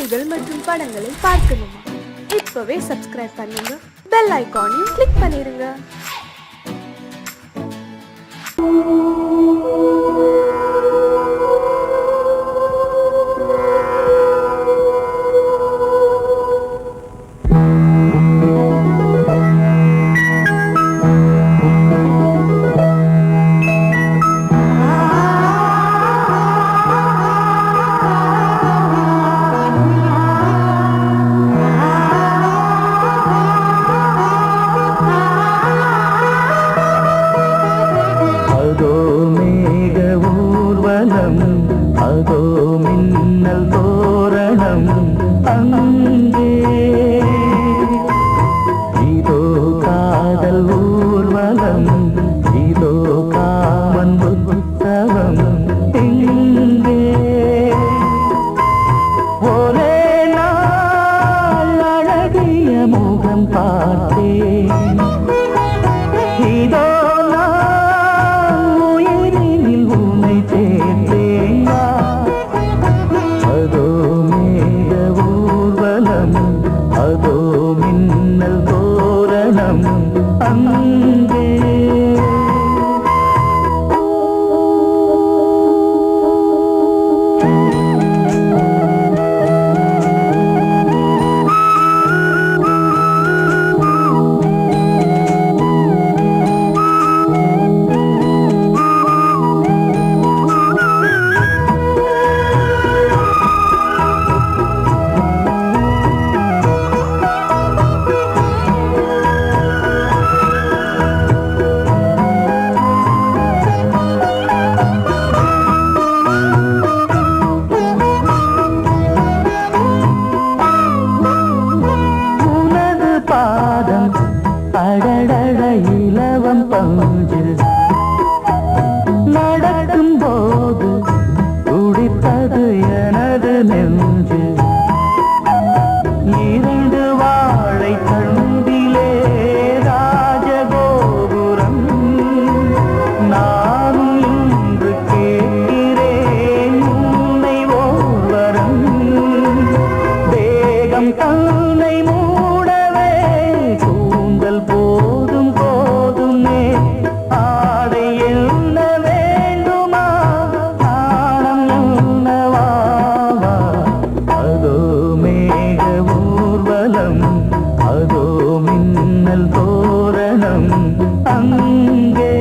பாடல்கள் மற்றும் படங்களை பார்க்கணுமா? இப்பவே சப்ஸ்கிரைப் பண்ணுங்க, பெல் ஐகானையும் கிளிக் பண்ணிருங்க. அதோ மின்னல் தோரணம் அங்கே, இதோ காதல் ஊர்வலம், இதோ காமன் உற்சவம் இங்கே. ஒரே நாள் அழகிய முகம் பார்த்தேன், இதோ அதோ மின்னல் தோரணம் அங்கே. அடடட இலவம் பஞ்சில் நடக்கும் போது துடித்தது எனது நெஞ்சு. இரண்டு வாழை தண்டிலே ராஜகோபுரம், நானும் இன்று கேட்கிறேன் உன்னை ஓர்வரம். தேகம் தன்னை போதும் போதுமே ஆடை என்ன வேண்டுமா, ஆனம் என்னவாவா. அதோ மேக ஊர்வலம், அதோ மின்னல் தோரணம் அங்கே.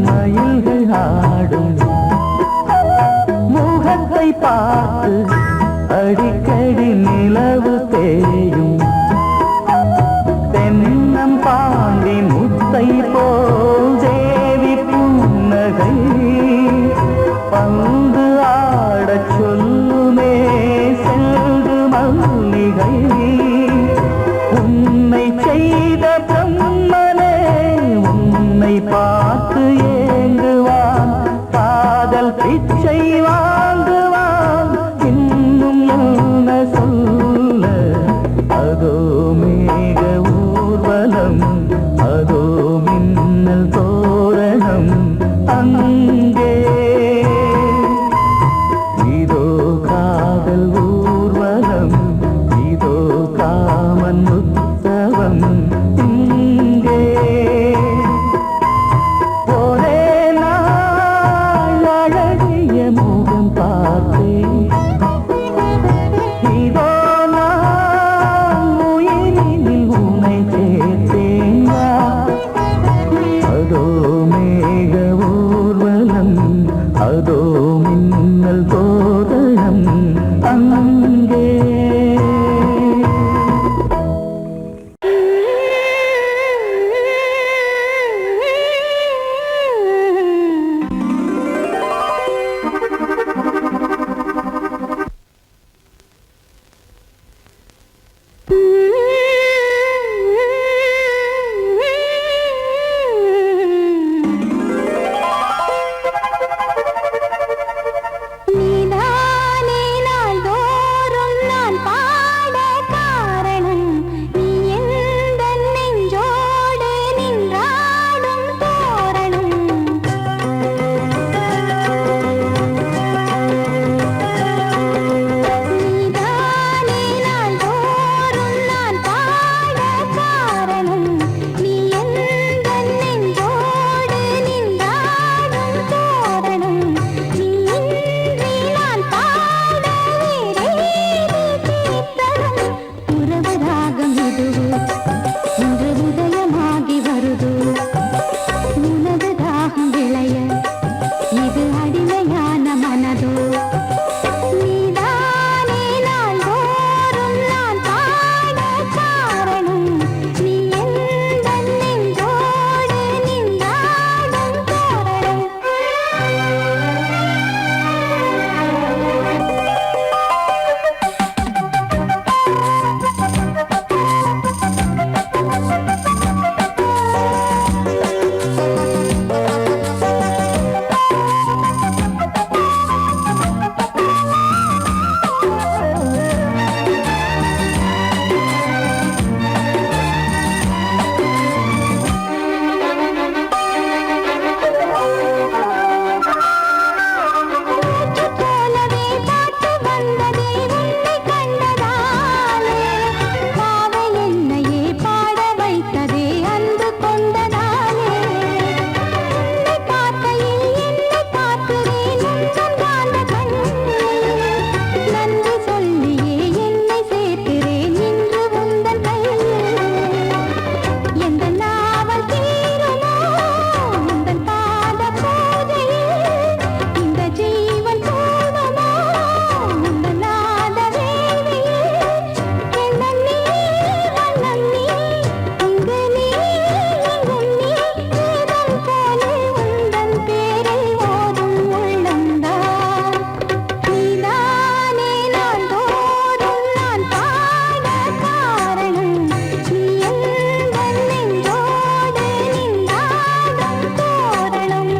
மயில்கள் ஆடும் முகத்தை பார்த்து அடிக்கடி நிலவு தேயும். தென்னம் பாண்டி முத்தை போல் தேவி புன்னகை பந்து ஆடச் சொல்லுமே செல்கு மல்லிகை. உன்னை செய்த பிரம்மனே உன்னை பார்த்து ஏங்குவான், காதல் பிச்சை வாங்குவான், இன்னும் என்ன சொல்ல. அதோ மேக ஊர்வலம், அதோ மின்னல் தோரணம் அங்கே. இதோ காதல் ஊர்வலம், இதோ காமன் உற்சவம் இங்கே. ஒரே நாள் அழகிய முகம் பார்த்தேன், இதோ நான் உயிரினில் உன்னை சேர்த்தேன். அதோ மேக ஊர்வலம், விளைய இது அடிமையான மனதோ நீதானே நாள்தோறும் நான் பாட காரணம் நீ எந்தன் நெஞ்சோடு நின்றாடும் தோரணம் போலவே பாட்டு வந்ததே உன்னை கண்டதாலே பாவை என்னையே பாட வைத்ததே அன்பு கொண்டதாலே உன்னை பார்க்கையில் என்னை பார்க்கிறேன் உந்தன் காந்த கண்ணில் நன்றி சொல்லியே என்னை சேர்க்கிறேன் இன்று உந்தன் கையில் எந்த நாவல் தீருமோ உந்தன் பாத பூஜையில் இந்த ஜீவன் போதுமோ உந்தன் நாத வேள்வியில் எண்ணம் நீ வண்ணம் நீ இங்கு நீ எங்கும் நீ வேதம் போலே உந்தன் பேரை ஓதும் உள்ளம்தான் நீதானே நாள்தோறும் நான் பாட காரணம் நீ எந்தன் நெஞ்சோடு நின்றாடும் தோரணம்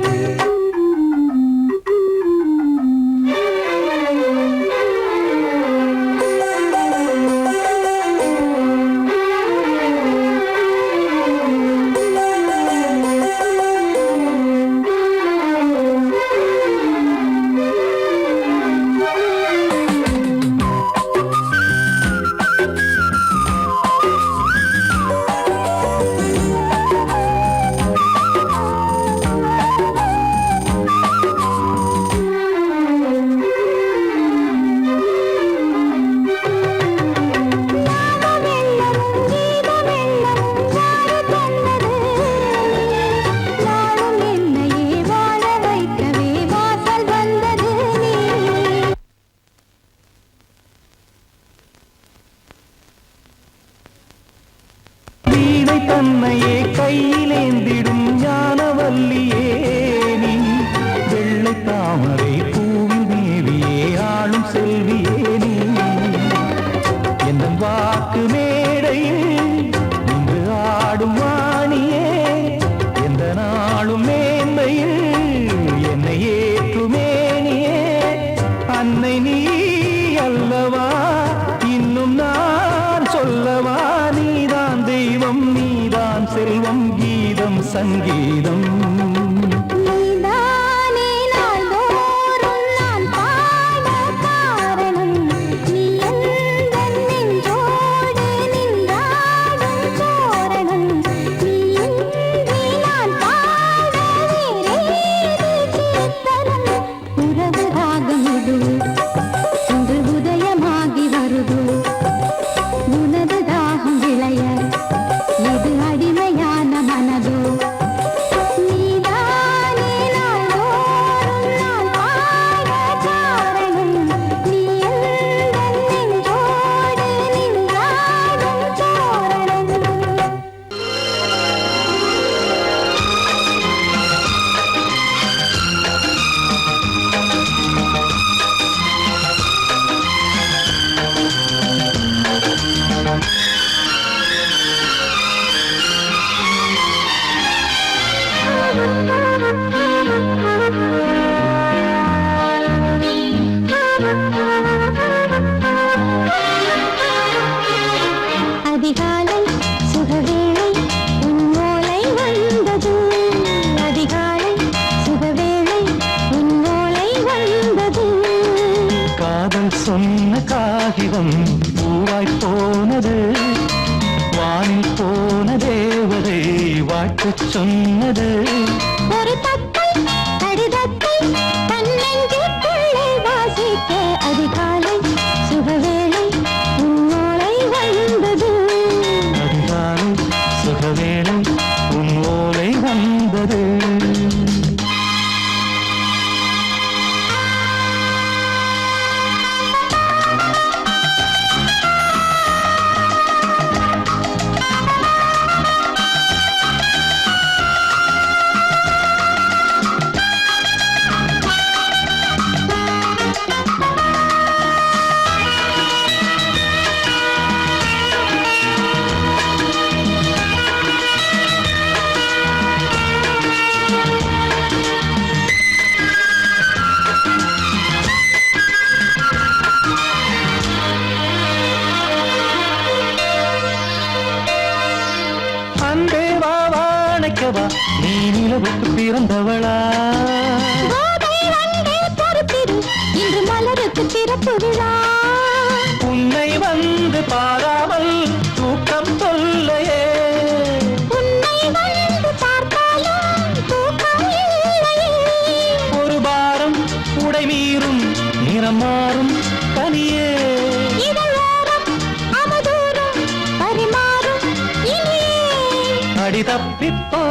வெள்ளமும் கீத வெள்ளமும் யாரு தந்தது நாளும் என்னையே வாழ வைக்கவே வாசல் வந்தது நீ வீணை தன்னையே கையிலேந்திடும் ஞானவல்லியே நீ வெள்ளை தாமரை பூவில் மேவியே ஆளும் செல்வியே நீ என் வாக்கு மேடையில் இன்று ஆடும் வாணியே எந்த நாளும் மேன்மையில் என்னை ஏற்றுமேனியே அன்னை நீ அல்லவா இன்னும் நான் சொல்லவா நீதான் தெய்வம் நீதான் செல்வம் கீதம் சங்கீதம் நீதானே நாள்தோறும் நான் பாட காரணம் நீ எந்தன் நெஞ்சோடு நின்றாடும் தோரணம் நீ இன்றி நான் பாட வேறேது கீர்த்தனம் உறவு ராகம் இது இன்று உதயமாகி வருது உனது தாகம் விளைய இது அடிமையான மனதோ நீதானே நாள்தோறும் நான் பாட காரணம் நீ எந்தன் நெஞ்சோடு நின்றாடும் தோரணம் அதிகாலை சுகவேளை உன் ஓலை வந்தது அதிகாலை சுகவேளை உன் ஓலை வந்தது காதல் சொன்ன காகிதம் பூவாய் போனது வானில் போன தேவதை வாழ்த்துச் சொன்னது ஒரு தத்தை கடிதத்தை தன்னெஞ்சுக்குள்ளே வாசிக்க அதிகாலை சுகவேளை உன் ஓலை வந்தது அதிகாலை சுகவேளை உன் ஓலை வந்தது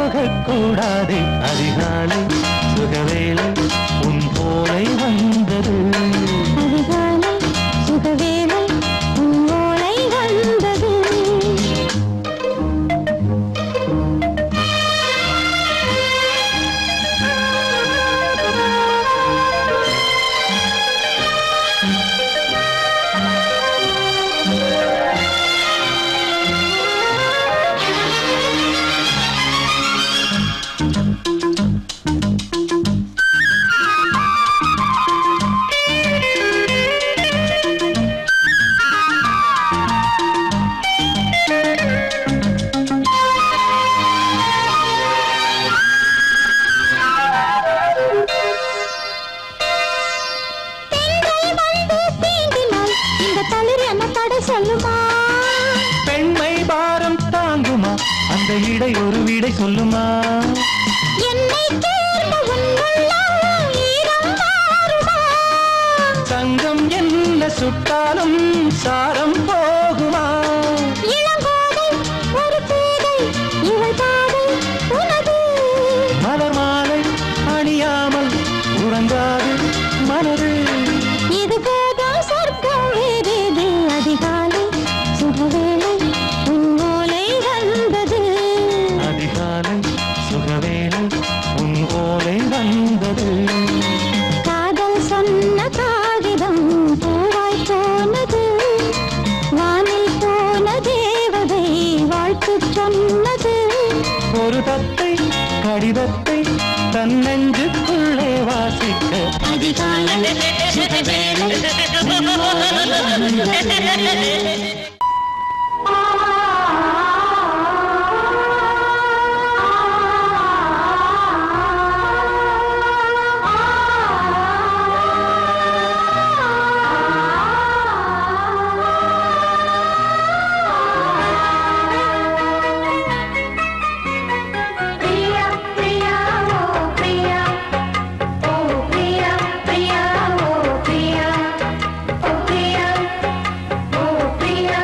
போகக்கூடாது. அதிகாலை சுகவேளை உன் போலை வந்தது. அதிகாலை சுகவேளை உன் ஓலை வந்தது. சொல்லுமா பெண்மை பாரம் தாங்குமா? அந்த இடை ஒரு விடை சொல்லுமா? என்னை தேர்ந்த உன்னுள்ளம் ஈரம் மாறுமா? சங்கம் என்ன சுட்டாலும் சாரம் போகுமா? இளங்கோதை ஒரு பேதை இவள் பாதை உனது. மலர் மாலை அணியாமல் உறங்காது மனது. இது போதும் சொர்க்கம் வேறேது. அதிகாலை சுகவேளை உன் ஓலை வந்தது. அதிகாலை சுகவேளை உன் ஓலை வந்தது. காதல் சொன்ன காகிதம் பூவாய் போனது. வானில் போன தேவதை வாழ்த்து சொன்னது. ஒரு தத்தை கடிதத்தை தன் நெஞ்சுக்குள்ளே வாசிக்க. அதிகாலை சுகவேளை உன் ஓலை வந்தது. Priya,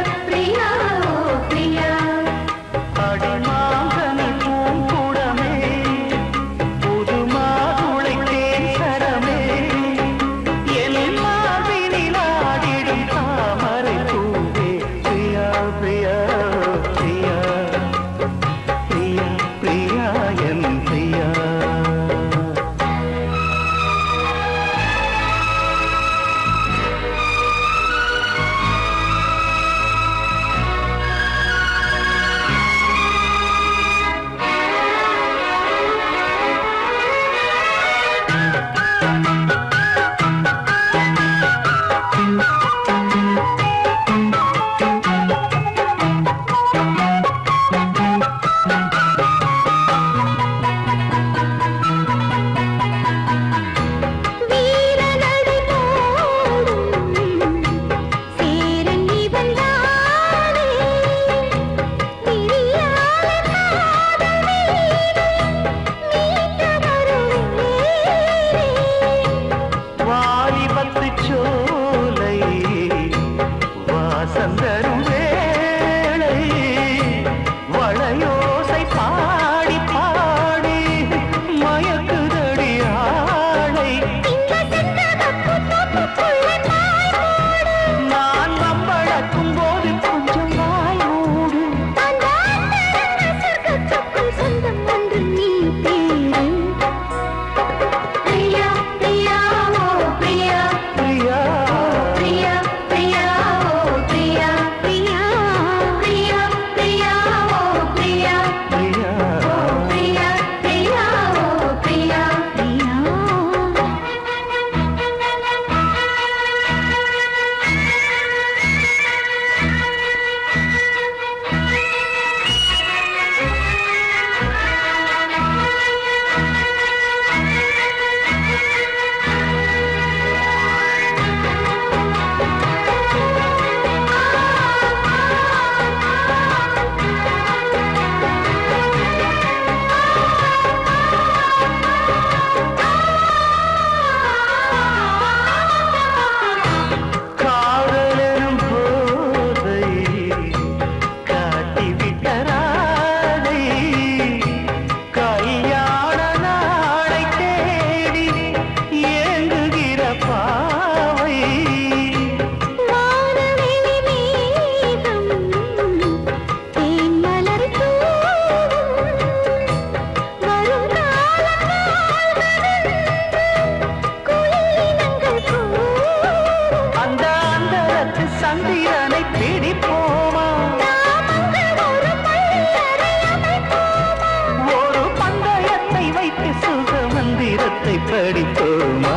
போமா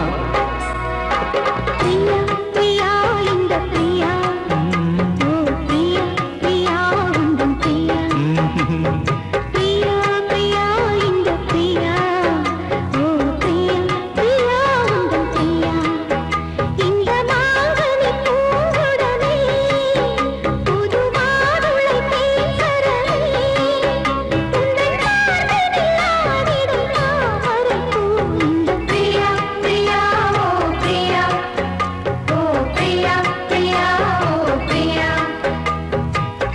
பிரியா பிரியா இந்த பிரியா ஓ பிரியா பிரியா உந்தன் பிரியா பிரியா பிரியா இந்த பிரியா ஓ பிரியா பிரியா உந்தன் பிரியா இந்த மாங்கனி பூங்குடனே புது மாதுளை தேசரனே உந்தன் மார்பினில் ஆடிடும் தாமரைப்பூ இந்த பிரியா பிரியா ஓ பிரியா ஓ பிரியா பிரியா ஓ பிரியா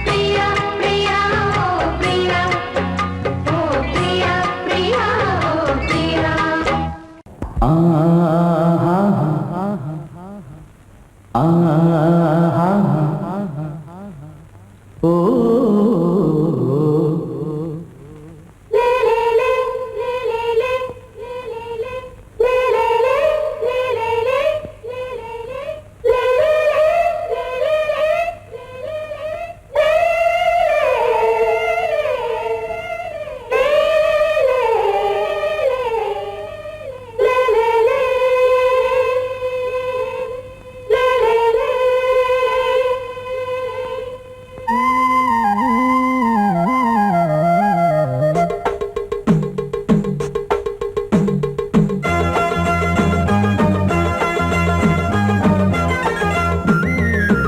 பிரியா பிரியா ஓ பிரியா ஓ பிரியா பிரியா ஓ பிரியா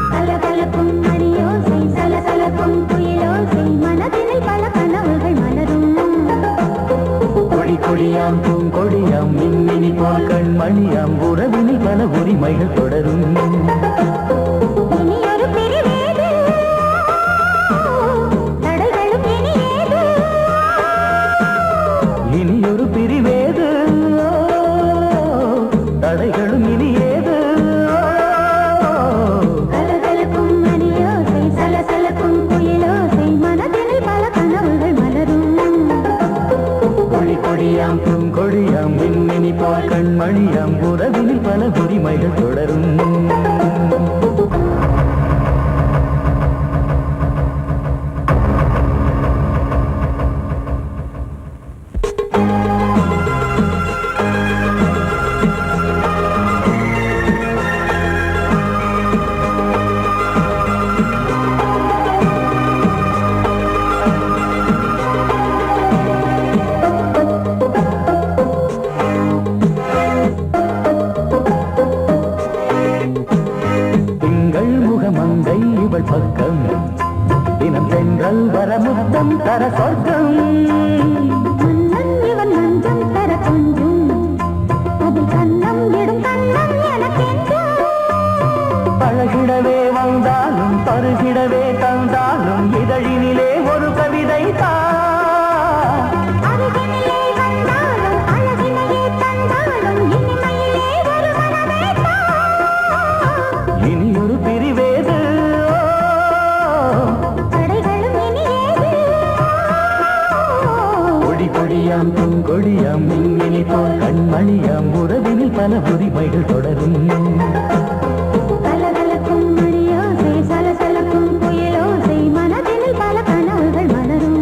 சலசலக்கும் மணியோசை சலசலக்கும் குயிலோசை மனதினில் பல கனவுகள் மலரும் கொடி கொடியாம் பூங்கொடியாம் மின்மினி போல் கண்மணியாம் உறவினில் பல உரிமைகள் தொடரும் இனி ஒரு பிரிவேது தடைகளும் இனி ஏது இனியொரு பிரிவேது தடைகளும் இனி ஏது சலசலக்கும் மணியோசை சலசலக்கும் குயிலோசை மனதினில் பல கனவுகள் மலரும் கொடி கொடியாம் பூங்கொடியாம் மின்மினி போல் கண்மணியாம் உறவினில் பல உரிமைகள் தொடரும் திங்கள் முகமங்கை இவள் பக்கம் தினம் தென்றல் வர முத்தம் தர சொர்க்கம் மன்னன் இவன் மஞ்சம் தர கொஞ்சும் அதில் கண்ணம் இடும் கண்ணம் எனக்கென்றும் பழகிடவே வந்தாலும் பருகிடவே தந்தாலும் இதழினிலே ஒரு கவிதை தான் அருகினிலே வந்தாலும் அழகினையே தந்தாலும் இனிமையிலே ஒரு மனமே இனியொரு பிரிவேது தடைகளும் இனி ஏது கொடி கொடியாம் பூங்கொடியாம் மின்மினி போல் கண்மணியாம் உறவினில் பல உரிமைகள் தொடரும் சலசலக்கும் மணியோசை சலசலக்கும் குயிலோசை மனதினில் பல கனவுகள் மலரும்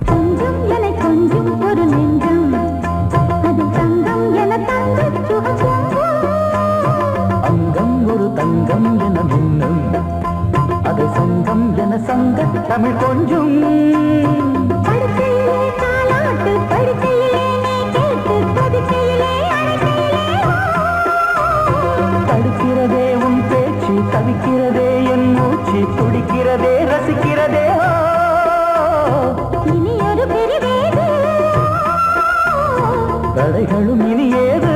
கொஞ்சம் என கொஞ்சம் ஒரு நெஞ்சம் அது தங்கம் என தங்க சுகம் அங்கம் ஒரு தங்கம் என மின்னும் அது சங்கம் என சங்க தமிழ் கொஞ்சும் படுக்கையிலே தாலாட்டு படுக்கையிலே நீ கேட்டு படுக்கையிலே அழைக்கையிலே தடுக்கிறதே உன் பேச்சு தவிக்கிறதே என் மூச்சு துடிக்கிறதே ரசிக்கிறதே இனி ஒரு பிரிவேது தடைகளும் இனி ஏது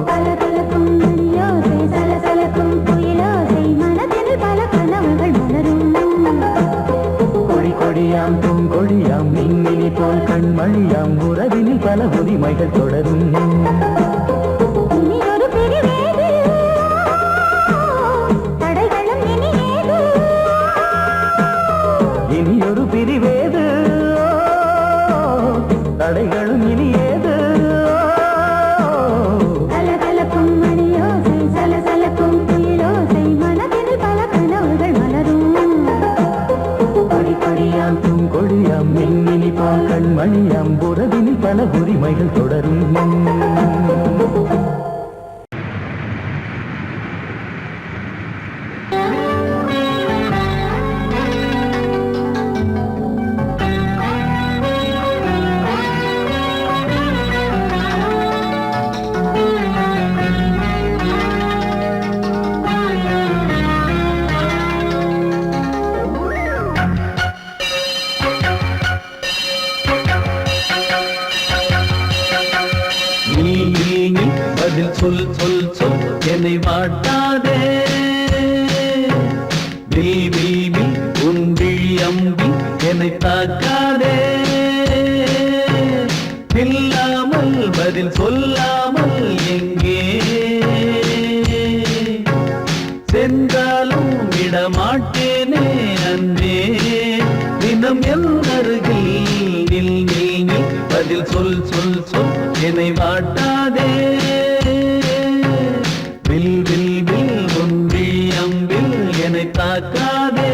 சலசலக்கும் மணியோசை சலசலக்கும் குயிலோசை மனதில் பல கனவுகள் மலரும் கொடியாம் பூங்கொடியாம் மின்மினி போல் கண்மணியாம் உறவினில் பல உரிமைகள் தொடரும் இனியொரு பிரிவேது தடைகளும் இனியேது இனியொரு பிரிவேது தடைகளும் இனியேது கலகலப்பும் மணியோசை சலசலப்பும் குயிலோசை மனதில் பல கனவுகள் மலரும் கொடியாம் பூங்கொடியாம் மின்மினி போல் கண்மணியாம் உறவினில் பல உரிமைகள் தொடரும் பதில் சொல் சொல் சொல் என்னை வாட்டாதே வில் வில் வில் உன் விழி அம்பி என்னை தாக்காதே இல்லாமல் பதில் சொல்லாமல் எங்கே சென்றாலும் விடமாட்டேனே அன்பே தினம் என் அருகில் நில் நில் நில் பதில் சொல் சொல் சொல் என்னை வாட்டாதே வில் வில் வில் உன் விழி அம்பில் என்னை தாக்காதே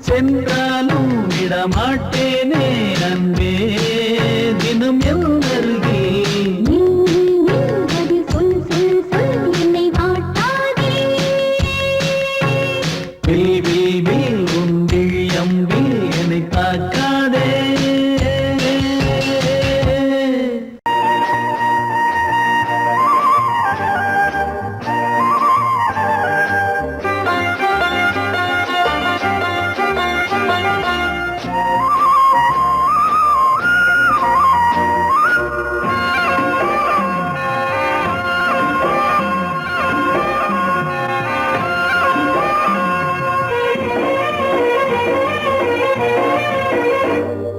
சென்றாலும் விட மாட்டேனே அன்பே தினம் என் அருகில் சொல் சொல் சொல் என்னை வாட்டாதே வில் வில் வில் உன் விழியம்பில் என்னை பார்க்காதே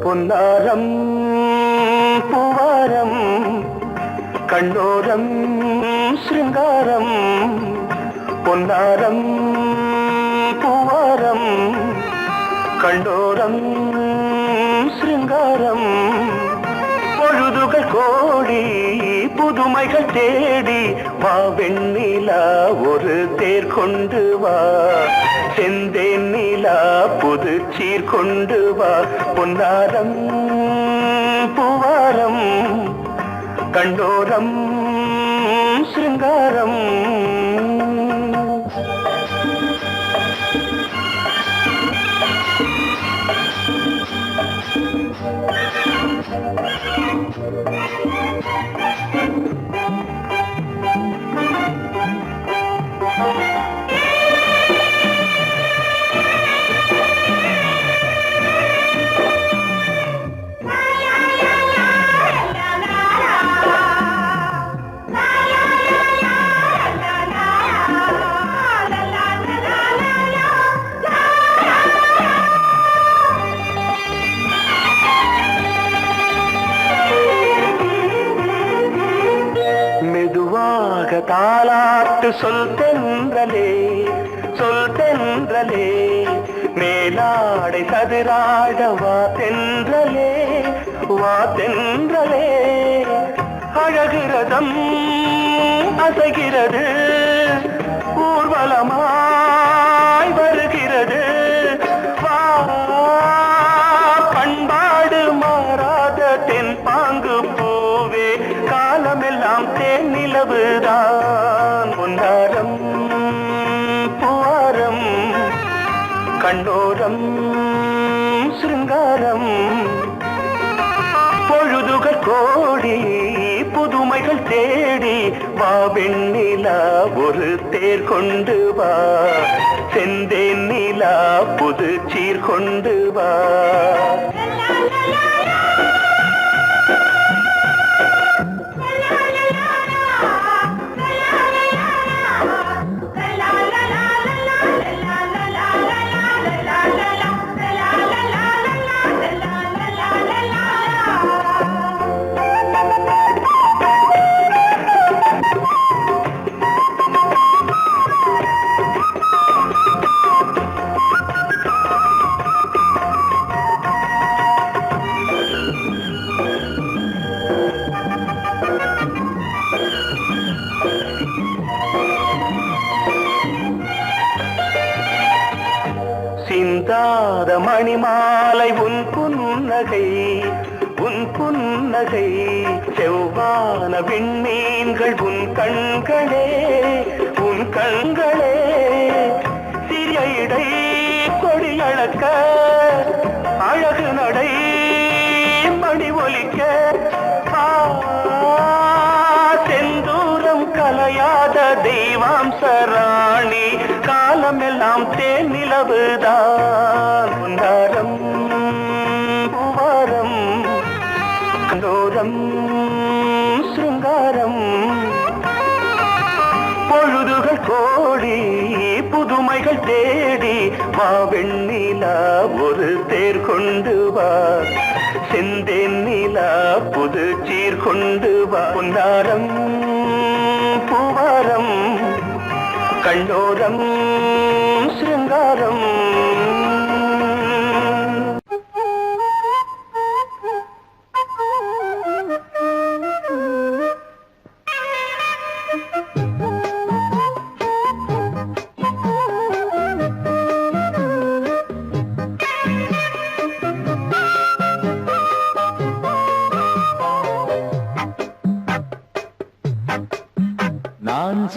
பொன்னாரம் பூவாரம் கண்ணோரம் சிருங்காரம் பொன்னாரம் பூவாரம் கண்ணோரம் சிருங்காரம் பொழுதுகள் கோடி புதுமைகள் தேடி வா வெண்ணிலா ஒரு தேர் கொண்டு வா செந்தேன் நிலா புது சீர் கொண்டு வா பொன்னாரம் பூவாரம் கண்டோரம் சிருங்காரம் மெதுவாக தாலாட்டு சொல் தென்றலே சொல் தென்றலே மேலாடை சதுராட வா தென்றலே வா தென்றலே அழகிறதம் அசைகிறது ஊர்வலமாய் வருகிறது வா பண்பாடு மாறாத தென் பாங்கு பூவே காலமெல்லாம் தேன் நிலவுதான் பொன்னாரம் பூவாரம் கண்ணோரம் சிருங்காரம் பொழுதுகள் கோடி புதுமைகள் தேடி வா வெண்ணிலா ஒரு தேர் கொண்டு வா செந்தேன் நிலா புது சீர் கொண்டு வா சிந்தாத மணிமாலை உன் புன்னகை உன் புன்னகை செவ்வான விண்மீன்கள் உன் கண்களே உன் கண்களே சிறிய இடை கொடியளக்க அழகு நடை மணி ஒலிக்க செந்தூரம் கலையாத தெய்வாம்சராணி காலமெல்லாம் தேன் நிலவுதான் பொன்னாரம் பூவாரம் கண்டோரம் சிருங்காரம் பொழுதுகள் கோடி புதுமைகள் தேடி வா வெண்ணிலா ஒரு தேர் கொண்டு வா செந்தேன் நிலா புது சீர் கொண்டு வா பொன்னாரம் பூவாரம் கண்டோரம் சிருங்காரம்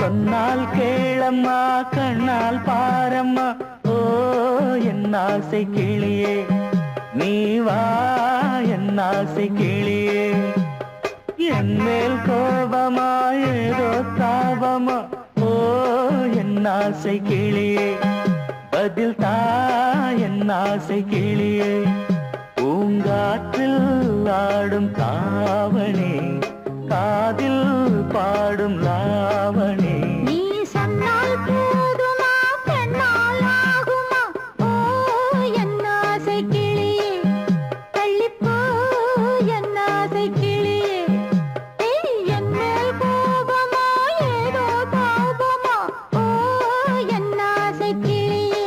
சொன்னால் கேளம்மா கண்ணால் பாரம்மா ஓ என் ஆசை கிளியே நீ வா என் ஆசை கிளியே என் மேல் கோபமா ஏதோ தாபமா ஓ என் ஆசை கிளியே பதில் தா என் ஆசை கிளியே பூங்காற்றில் ஆடும் தாவணி காதில் பாடும் லாவணி நீ சொன்னால் போதுமா பெண்ணால் ஆகுமா ஓ என் ஆசை கிளியே தள்ளிப்போ என் ஆசை கிளியே என் மேல் கோபமா ஏதோ தாபமா ஓ என் ஆசை கிளியே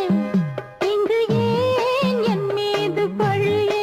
இங்கு ஏன் என் மீது பழியே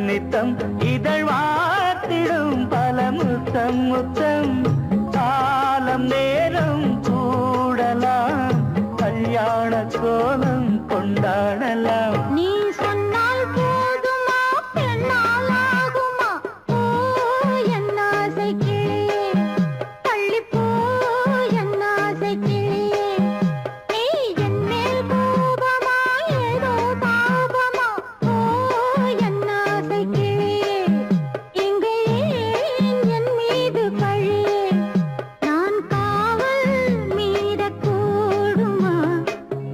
நித்தம் இதழ் வாத்திடும் பல முத்தம் முத்தம் காலம் நேரம் கூடலாம் கல்யாண கோலம் கொண்டாடலாம் நீ சொன்னால் போதுமா பெண்ணால் ஆகுமா ஓ என் ஆசை கிளியே தள்ளிப்போ என் ஆசை கிளியே நீ என் மேல் கோபமா ஏதோ தாபமா ஓ என் ஆசை கிளியே இங்கே என் மீது பழியே நான் காவல் மீறக்கூடுமா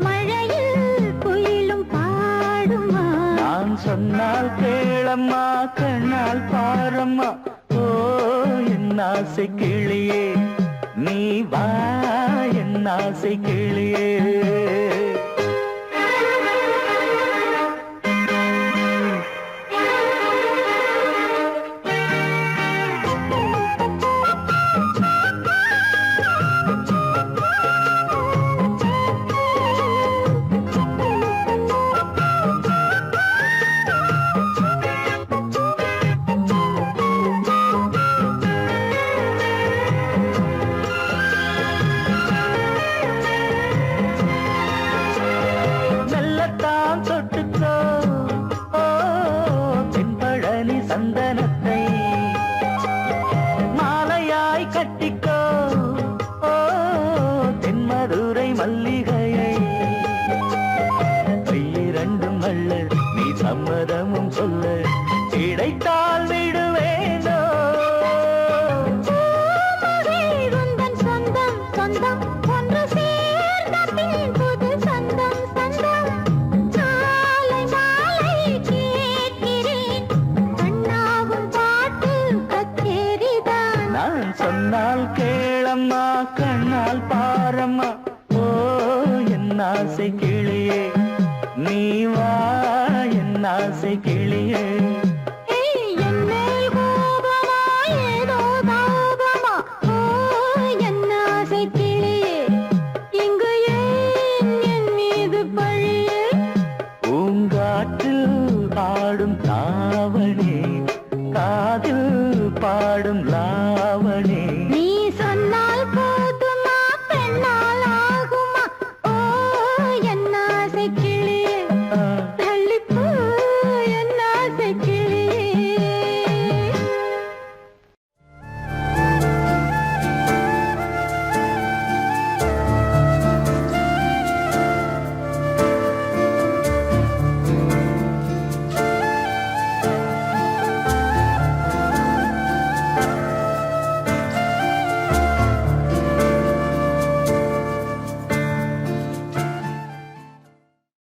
மழையில் குயிலும் பாடுமா நான் சொன்னால் கேளம்மா கண்ணால் பாரம்மா ஓ என் ஆசை கிளியே நீ வா என் ஆசை கிளியே மெல்லத்தான் தொட்டுக்கோ ஓ தென்பழனி சந்தனத்தை மாலையாய் கட்டிக்கோ ஓ தென்மதுரை மல்லிகையை கையிரண்டும் அள்ள நீ சம்மதமும் சொல்ல கிடைத்தால் விடுவேனோ உந்தன் சொந்தம் சொந்தம் ஒன்று சேர்ந்த பின் புது சொந்தம் சொந்தம் மாலை மாலை கேட்கிறேன் கண்ணாவும் பாட்டு கச்சேரிதான் நான் சொன்னால் கேளம்மா கண்ணால் பாரம்மா ஓ என் ஆசை கிளியே நீ வா என் ஆசை கிளியே